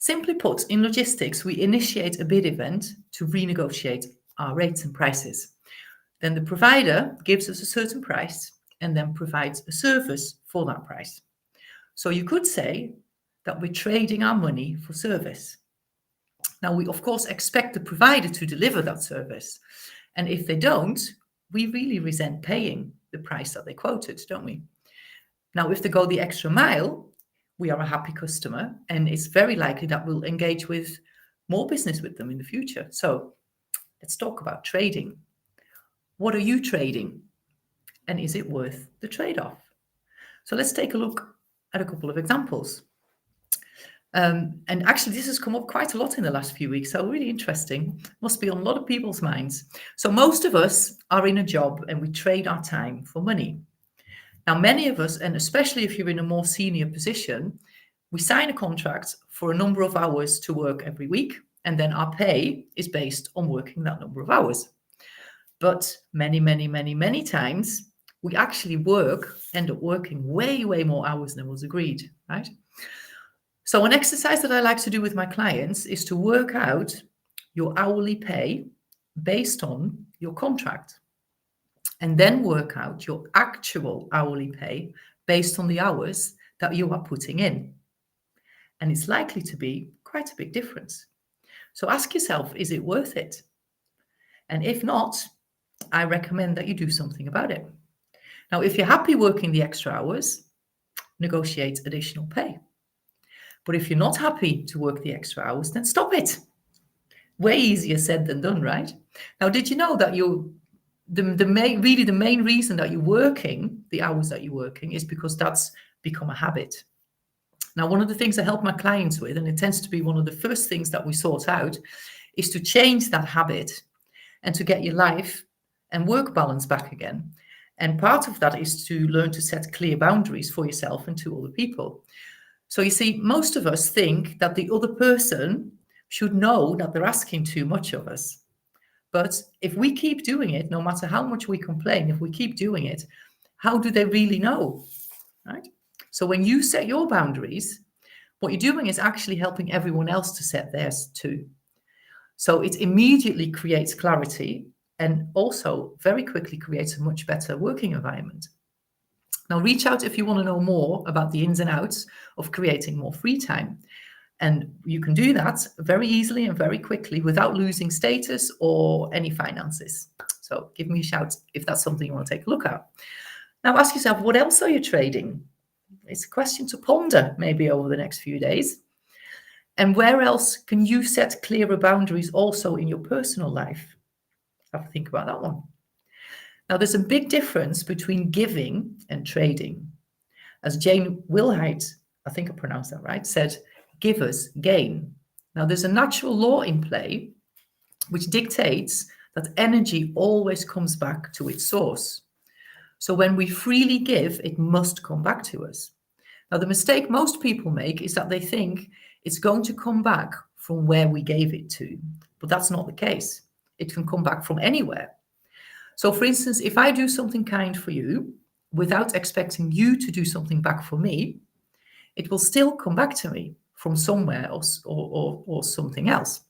Simply put, in logistics, we initiate a bid event to renegotiate our rates and prices. Then the provider gives us a certain price and then provides a service for that price. So you could say that we're trading our money for service. Now, we of course expect the provider to deliver that service. And if they don't, we really resent paying the price that they quoted, don't we? Now, if they go the extra mile, we are a happy customer, and it's very likely that we'll engage with more business with them in the future. So let's talk about trading. What are you trading? And is it worth the trade-off? So let's take a look at a couple of examples. And actually, this has come up quite a lot in the last few weeks, so really interesting. Must be on a lot of people's minds. So most of us are in a job and we trade our time for money. Now, many of us, and especially if you're in a more senior position, we sign a contract for a number of hours to work every week, and then our pay is based on working that number of hours. But many times, we actually end up working way more hours than was agreed, right? So an exercise that I like to do with my clients is to work out your hourly pay based on your contract, and then work out your actual hourly pay based on the hours that you are putting in. And it's likely to be quite a big difference. So ask yourself, is it worth it? And if not, I recommend that you do something about it. Now, if you're happy working the extra hours, negotiate additional pay. But if you're not happy to work the extra hours, then stop it. Way easier said than done, right? Now, did you know that the main reason that you're working the hours that you're working is because that's become a habit? Now, one of the things I help my clients with, and it tends to be one of the first things that we sort out, is to change that habit and to get your life and work balance back again. And part of that is to learn to set clear boundaries for yourself and to other people. So you see, most of us think that the other person should know that they're asking too much of us. But if we keep doing it, no matter how much we complain, if we keep doing it, how do they really know, right? So when you set your boundaries, what you're doing is actually helping everyone else to set theirs too. So it immediately creates clarity and also very quickly creates a much better working environment. Now, reach out if you want to know more about the ins and outs of creating more free time. And you can do that very easily and very quickly without losing status or any finances. So give me a shout if that's something you want to take a look at. Now ask yourself, what else are you trading? It's a question to ponder maybe over the next few days. And where else can you set clearer boundaries also in your personal life? Have a think about that one. Now, there's a big difference between giving and trading. As Jane Wilhite, I think I pronounced that right, said, givers gain. Now, there's a natural law in play which dictates that energy always comes back to its source. So when we freely give, it must come back to us. Now, the mistake most people make is that they think it's going to come back from where we gave it to, but that's not the case. It can come back from anywhere. So, for instance, if I do something kind for you without expecting you to do something back for me, it will still come back to me from somewhere or something else.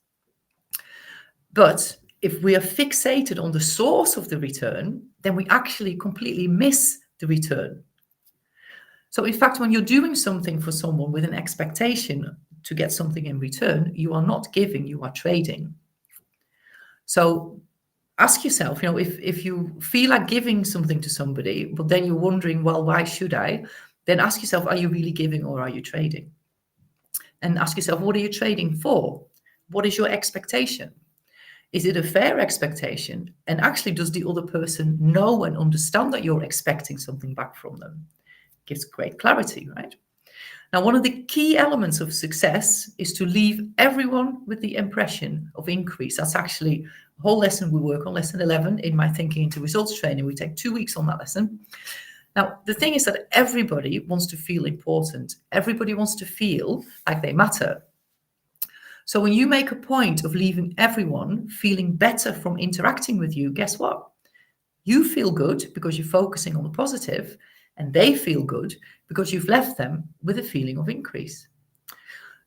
But if we are fixated on the source of the return, then we actually completely miss the return. So in fact, when you're doing something for someone with an expectation to get something in return, you are not giving, you are trading. So ask yourself, if you feel like giving something to somebody, but then you're wondering, well, why should I? Then ask yourself, are you really giving or are you trading? And ask yourself, what are you trading for? What is your expectation? Is it a fair expectation? And actually, does the other person know and understand that you're expecting something back from them? Gives great clarity, right? Now, one of the key elements of success is to leave everyone with the impression of increase. That's actually a whole lesson we work on, lesson 11 in my Thinking into Results training. We take 2 weeks on that lesson. Now, the thing is that everybody wants to feel important. Everybody wants to feel like they matter. So when you make a point of leaving everyone feeling better from interacting with you, guess what? You feel good because you're focusing on the positive, and they feel good because you've left them with a feeling of increase.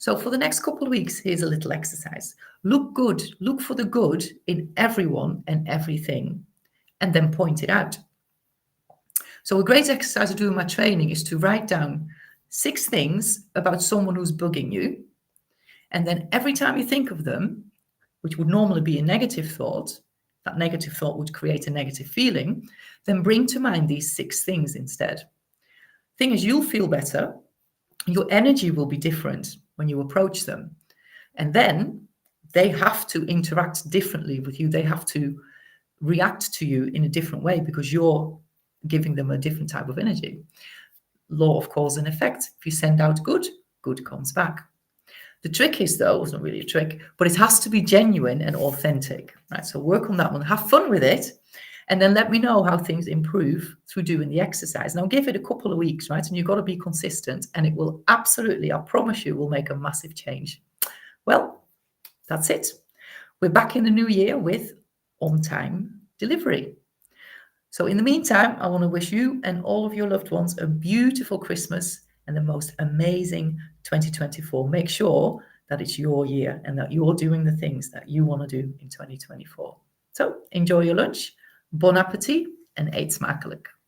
So for the next couple of weeks, here's a little exercise. Look good, look for the good in everyone and everything, and then point it out. So a great exercise I do in my training is to write down 6 things about someone who's bugging you. And then every time you think of them, which would normally be a negative thought, that negative thought would create a negative feeling, then bring to mind these 6 things instead. Thing is, you'll feel better. Your energy will be different when you approach them. And then they have to interact differently with you. They have to react to you in a different way because you're giving them a different type of energy. Law of cause and effect. If you send out good, good comes back. The trick is, though, it's not really a trick, but it has to be genuine and authentic, right? So work on that one, have fun with it, and then let me know how things improve through doing the exercise. Now give it a couple of weeks, right? And you've got to be consistent, and it will absolutely, I promise you, will make a massive change. Well, that's it. We're back in the new year with on-time delivery. So in the meantime, I want to wish you and all of your loved ones a beautiful Christmas and the most amazing 2024. Make sure that it's your year and that you're doing the things that you want to do in 2024. So enjoy your lunch, bon appetit, en eet smakelijk.